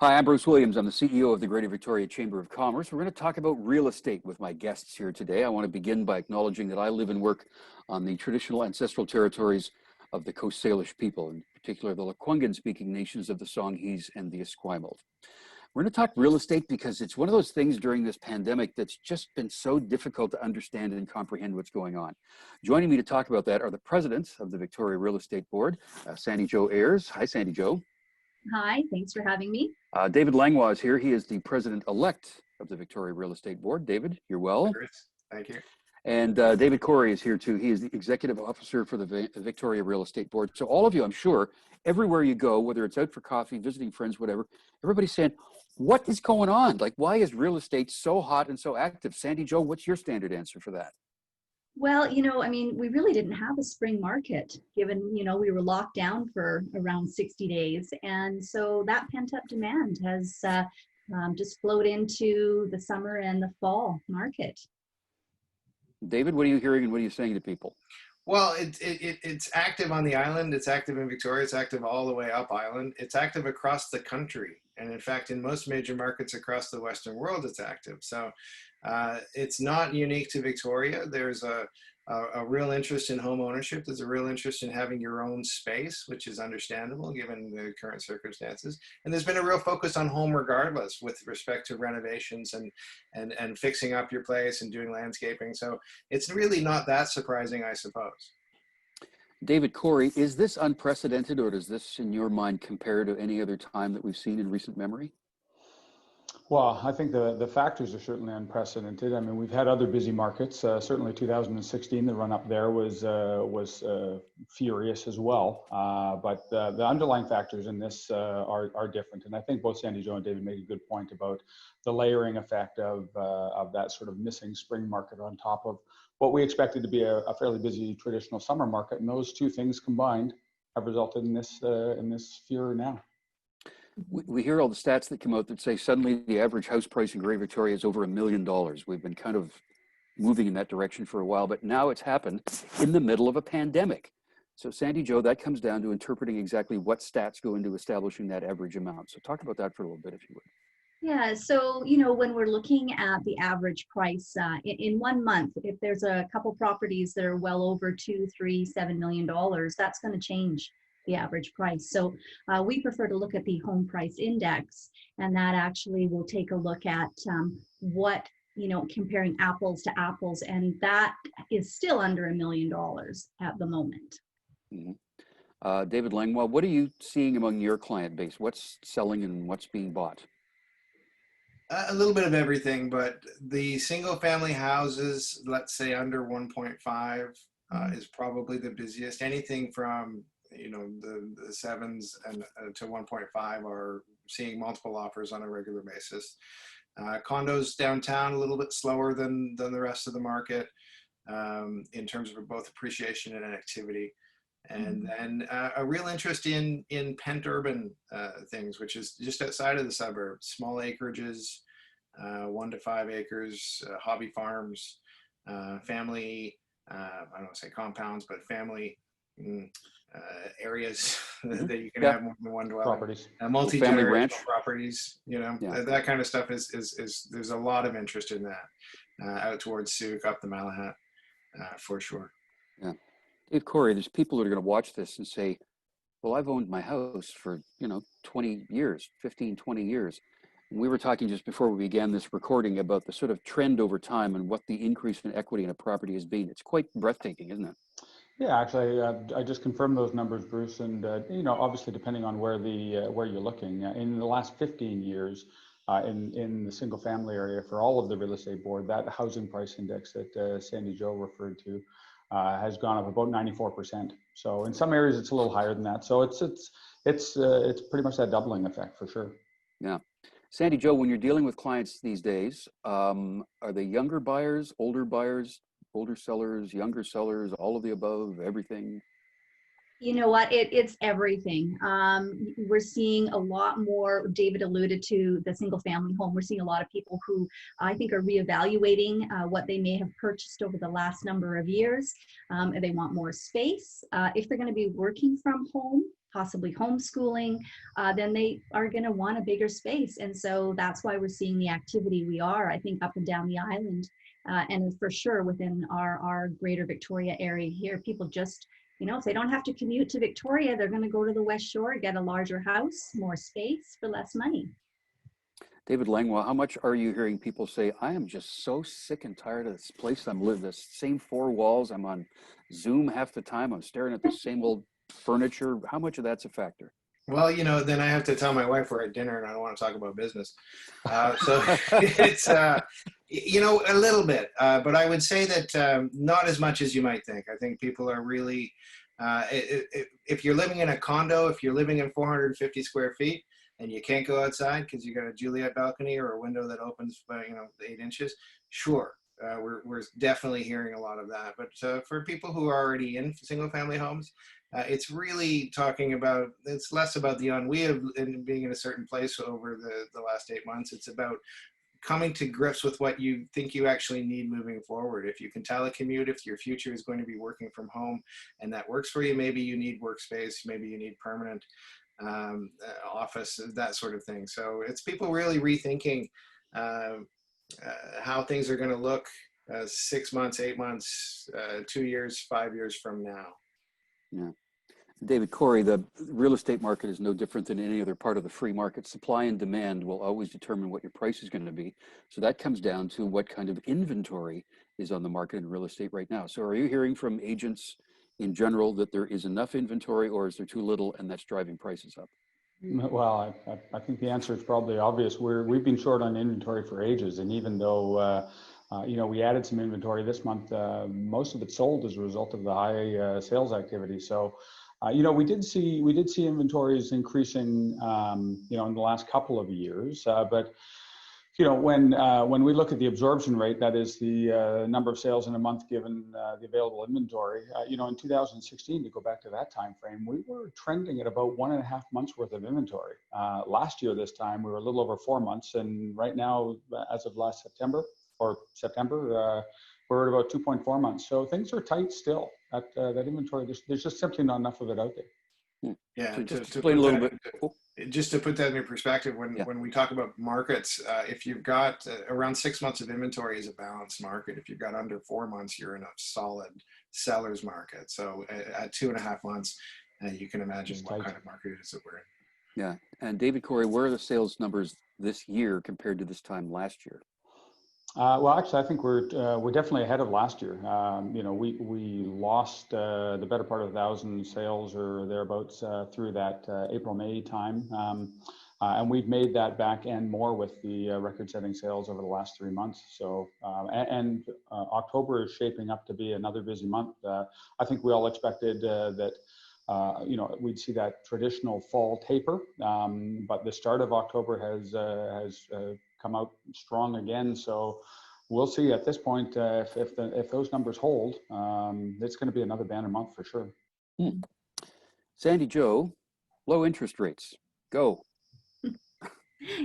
Hi, I'm Bruce Williams. I'm the CEO of the Greater Victoria Chamber of Commerce. We're going to talk about real estate with my guests here today. I want to begin by acknowledging that I live and work on the traditional ancestral territories of the Coast Salish people, in particular the Lekwungen-speaking nations of the Songhees and the Esquimalt. We're going to talk real estate because it's one of those things during this pandemic that's just been so difficult to understand and comprehend what's going on. Joining me to talk about that are the president of the Victoria Real Estate Board, Sandi-Jo Ayers. Hi, Sandi-Jo. Hi, thanks for having me. David Langlois is here. He is the president-elect of the Victoria Real Estate Board. David, you're well. Thank you. And David Corey is here too. He is the executive officer for the Victoria Real Estate Board. So all of you, I'm sure, everywhere you go, whether it's out for coffee, visiting friends, whatever, everybody's saying, what is going on? Like, why is real estate so hot and so active? Sandi-Jo, what's your standard answer for that? Well, we really didn't have a spring market given, we were locked down for around 60 days. And so that pent up demand has just flowed into the summer and the fall market. David, what are you hearing and what are you saying to people? Well, it's active on the island. It's active in Victoria. It's active all the way up island. It's active across the country. And in fact, in most major markets across the Western world, it's active. So it's not unique to Victoria. There's a real interest in home ownership. There's a real interest in having your own space, which is understandable given the current circumstances. And there's been a real focus on home regardless with respect to renovations and fixing up your place and doing landscaping. So it's really not that surprising, I suppose. David Corey, is this unprecedented, or does this, in your mind, compare to any other time that we've seen in recent memory? Well, I think the factors are certainly unprecedented. I mean, we've had other busy markets. Certainly 2016, the run up there was furious as well. But the underlying factors in this are different. And I think both Sandi-Jo and David made a good point about the layering effect of that sort of missing spring market on top of what we expected to be a fairly busy traditional summer market. And those two things combined have resulted in this furor now. We hear all the stats that come out that say suddenly the average house price in Greater Victoria is over $1 million. We've been kind of moving in that direction for a while, but now it's happened in the middle of a pandemic. So Sandi-Jo, that comes down to interpreting exactly what stats go into establishing that average amount. So talk about that for a little bit, if you would. Yeah, so, when we're looking at the average price in 1 month, if there's a couple properties that are well over $2, $3, $7 million, that's going to change the average price. So we prefer to look at the home price index, and that actually will take a look at what, comparing apples to apples, and that is still under $1 million at the moment. Mm-hmm. David Langlois, what are you seeing among your client base? What's selling and what's being bought? A little bit of everything, but the single family houses, let's say under 1.5, is probably the busiest. Anything from the sevens and to 1.5 are seeing multiple offers on a regular basis. Condos downtown a little bit slower than the rest of the market in terms of both appreciation and activity. And then a real interest in pent urban things, which is just outside of the suburbs, small acreages, 1 to 5 acres, hobby farms, family, I don't want to say compounds, but family areas that you can have more than one dwelling. Properties. Multi-generational properties, that kind of stuff is there's a lot of interest in that out towards Sooke, up the Malahat, for sure. Yeah. Dave Corey, there's people that are going to watch this and say, well, I've owned my house for, 20 years, 15, 20 years. And we were talking just before we began this recording about the sort of trend over time and what the increase in equity in a property has been. It's quite breathtaking, isn't it? Yeah, actually, I just confirmed those numbers, Bruce. And, obviously, depending on where you're looking, in the last 15 years, in the single family area for all of the real estate board, that housing price index that Sandi-Jo referred to has gone up about 94%. So in some areas it's a little higher than that. So it's pretty much that doubling effect for sure. Yeah. Sandi-Jo, when you're dealing with clients these days, are they younger buyers, older sellers, younger sellers, all of the above, everything? You know what, it's everything. We're seeing a lot more, David alluded to the single family home. We're seeing a lot of people who I think are reevaluating what they may have purchased over the last number of years. And they want more space. If they're going to be working from home, possibly homeschooling, then they are going to want a bigger space. And so that's why we're seeing the activity we are, I think, up and down the island. And for sure within our greater Victoria area here, people just, if they don't have to commute to Victoria, they're going to go to the West Shore, get a larger house, more space for less money. David Langlois, how much are you hearing people say, I am just so sick and tired of this place I'm living, this same four walls, I'm on Zoom half the time, I'm staring at the same old furniture. How much of that's a factor? Well, then I have to tell my wife we're at dinner and I don't want to talk about business. So it's, a little bit, but I would say that not as much as you might think. I think people are really, if you're living in a condo, if you're living in 450 square feet and you can't go outside because you got a Juliet balcony or a window that opens, 8 inches, sure. We're definitely hearing a lot of that. But for people who are already in single family homes, it's really talking about, it's less about the ennui of being in a certain place over the last 8 months. It's about coming to grips with what you think you actually need moving forward. If you can telecommute, if your future is going to be working from home and that works for you, maybe you need workspace, maybe you need permanent office, that sort of thing. So it's people really rethinking how things are going to look 6 months, 8 months, 2 years, 5 years from now. Yeah. David Corey, the real estate market is no different than any other part of the free market. Supply and demand will always determine what your price is going to be. So that comes down to what kind of inventory is on the market in real estate right now. So are you hearing from agents in general that there is enough inventory, or is there too little and that's driving prices up? Well, I think the answer is probably obvious. We've been short on inventory for ages, and even though we added some inventory this month, most of it sold as a result of the high sales activity. So, we did see inventories increasing, in the last couple of years, but. When we look at the absorption rate, that is the number of sales in a month given the available inventory, in 2016, to go back to that time frame, we were trending at about 1.5 months worth of inventory. Last year, this time, we were a little over 4 months, and right now, as of last September, we're at about 2.4 months. So things are tight still. That inventory, there's just simply not enough of it out there. Yeah, so just to explain a little bit. Just to put that in perspective, when we talk about markets, if you've got around 6 months of inventory is a balanced market. If you've got under 4 months, you're in a solid seller's market. So at 2.5 months, you can imagine what kind of market it is that we're in. Yeah, and David Corey, where are the sales numbers this year compared to this time last year? Well, actually, I think we're definitely ahead of last year. We lost the better part of 1,000 sales or thereabouts through that April-May time, and we've made that back and more with the record-setting sales over the last 3 months. So, and October is shaping up to be another busy month. I think we all expected that. We'd see that traditional fall taper, but the start of October has come out strong again. So we'll see at this point if those numbers hold. It's going to be another banner month for sure. Sandi-Jo, low interest rates. Go.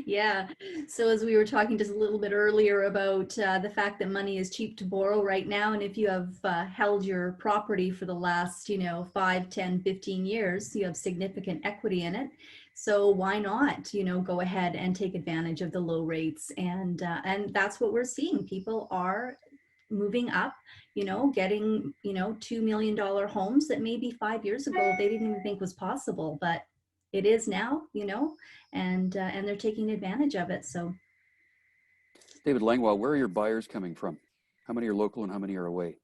Yeah. So as we were talking just a little bit earlier about the fact that money is cheap to borrow right now, and if you have held your property for the last 5, 10, 15 years, you have significant equity in it. So why not go ahead and take advantage of the low rates? And that's what we're seeing. People are moving up, getting $2 million homes that maybe 5 years ago they didn't even think was possible, but it is now, and they're taking advantage of it. So, David Langlois, where are your buyers coming from? How many are local and how many are away?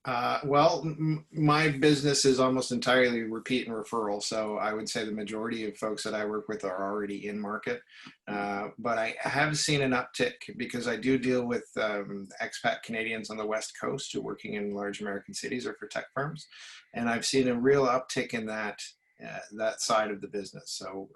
My business is almost entirely repeat and referral. So I would say the majority of folks that I work with are already in market. But I have seen an uptick because I do deal with expat Canadians on the West Coast who are working in large American cities or for tech firms. And I've seen a real uptick in that side of the business. So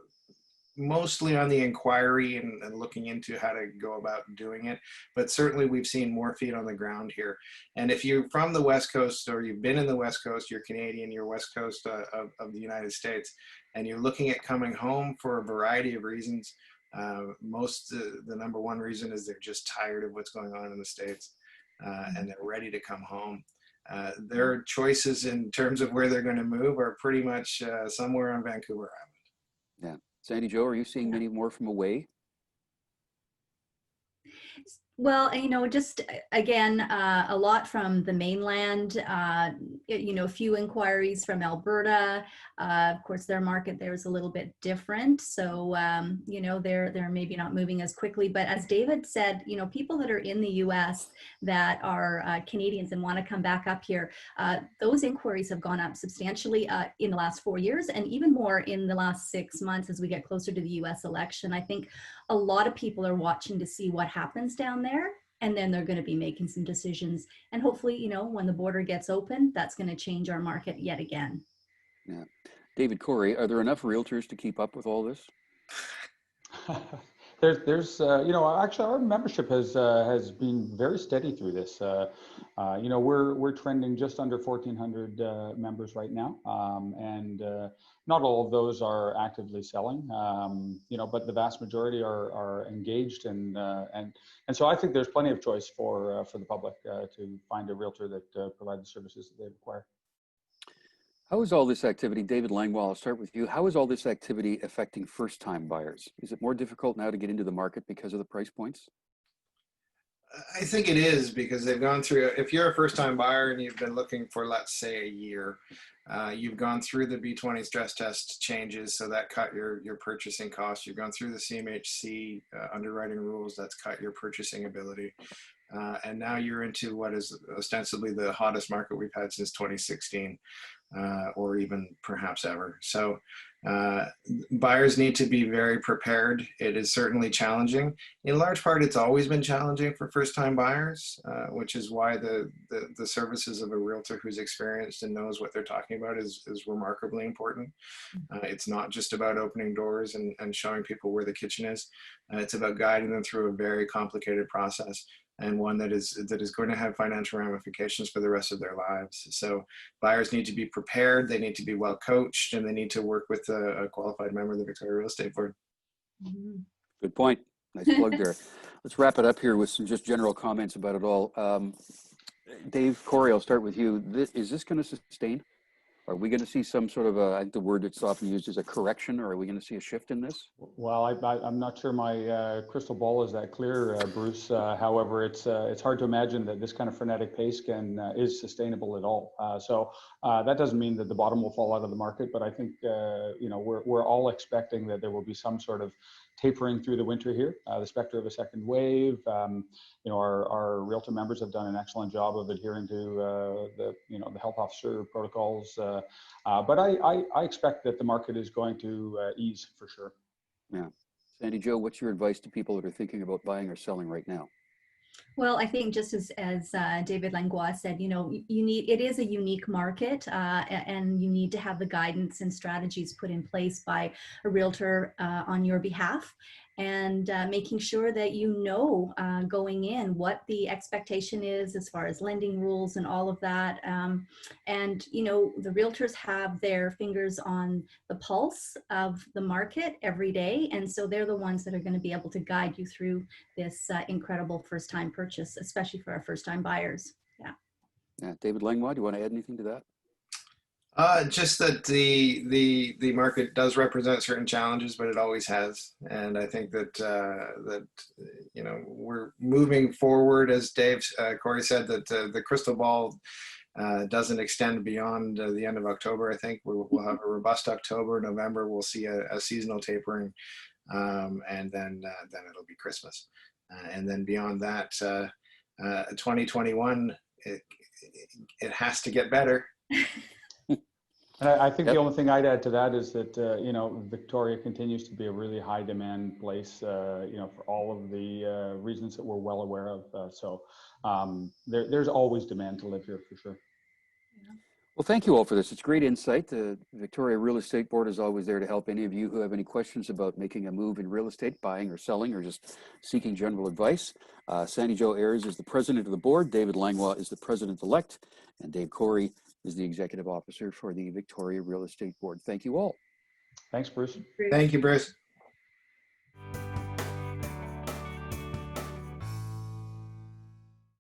mostly on the inquiry and looking into how to go about doing it. But certainly we've seen more feet on the ground here. And if you're from the West Coast or you've been in the West Coast, you're Canadian, you're West Coast of the United States, and you're looking at coming home for a variety of reasons, the number one reason is they're just tired of what's going on in the States and they're ready to come home. their choices in terms of where they're going to move are pretty much somewhere on Vancouver Island. Yeah. Sandi-Jo, are you seeing many more from away? Well, just again, a lot from the mainland, a few inquiries from Alberta. Of course, their market there is a little bit different. So, they're maybe not moving as quickly. But as David said, people that are in the US that are Canadians and want to come back up here, those inquiries have gone up substantially in the last 4 years, and even more in the last 6 months as we get closer to the US election. I think a lot of people are watching to see what happens down there, and then they're going to be making some decisions. And hopefully, when the border gets open, that's going to change our market yet again. Yeah. David, Corey, are there enough realtors to keep up with all this? There's actually our membership has been very steady through this. We're trending just under 1,400 members right now, and not all of those are actively selling, but the vast majority are engaged, and so I think there's plenty of choice for the public to find a realtor that provides the services that they require. How is all this activity, David Langlois, I'll start with you. How is all this activity affecting first-time buyers? Is it more difficult now to get into the market because of the price points? I think it is, because they've gone through, if you're a first-time buyer and you've been looking for, let's say, a year, you've gone through the B20 stress test changes, so that cut your purchasing costs. You've gone through the CMHC underwriting rules, that's cut your purchasing ability. And now you're into what is ostensibly the hottest market we've had since 2016. Or even perhaps ever. So buyers need to be very prepared. It is certainly challenging. In large part, it's always been challenging for first-time buyers, which is why the services of a realtor who's experienced and knows what they're talking about is remarkably important. It's not just about opening doors and showing people where the kitchen is. It's about guiding them through a very complicated process, and one that is going to have financial ramifications for the rest of their lives. So buyers need to be prepared, they need to be well coached, and they need to work with a qualified member of the Victoria Real Estate Board. Good point. Nice plug there. Let's wrap it up here with some just general comments about it all. Dave, Corey, I'll start with you. Is this going to sustain? Are we going to see some sort of I think the word that's often used is a correction, or are we going to see a shift in this? Well, I'm not sure my crystal ball is that clear, Bruce. However, it's hard to imagine that this kind of frenetic pace is sustainable at all. So that doesn't mean that the bottom will fall out of the market, but I think we're all expecting that there will be some sort of tapering through the winter here, the specter of a second wave. Our realtor members have done an excellent job of adhering to the health officer protocols. But I expect that the market is going to ease for sure. Yeah. Sandi-Jo, what's your advice to people that are thinking about buying or selling right now? Well, I think just as David Langlois said, it is a unique market, and you need to have the guidance and strategies put in place by a realtor on your behalf, and making sure that going in what the expectation is as far as lending rules and all of that. And the realtors have their fingers on the pulse of the market every day, and so they're the ones that are going to be able to guide you through this incredible first-time purchase, especially for our first-time buyers. Yeah. David Langlois, do you want to add anything to that? Just that the market does represent certain challenges, but it always has, and I think that we're moving forward, as Corey said, that the crystal ball doesn't extend beyond the end of October. I think we'll have a robust October. November we'll see a seasonal tapering, and then it'll be Christmas, and then beyond that, 2021 it has to get better. And I think the only thing I'd add to that is that, Victoria continues to be a really high demand place, for all of the reasons that we're well aware of. So there's always demand to live here for sure. Well, thank you all for this. It's great insight. The Victoria Real Estate Board is always there to help any of you who have any questions about making a move in real estate, buying or selling, or just seeking general advice. Sandi-Jo Ayers is the president of the board. David Langlois is the president-elect. And Dave Corey is the executive officer for the Victoria Real Estate Board. Thank you all. Thanks, Bruce. Thank you, Bruce.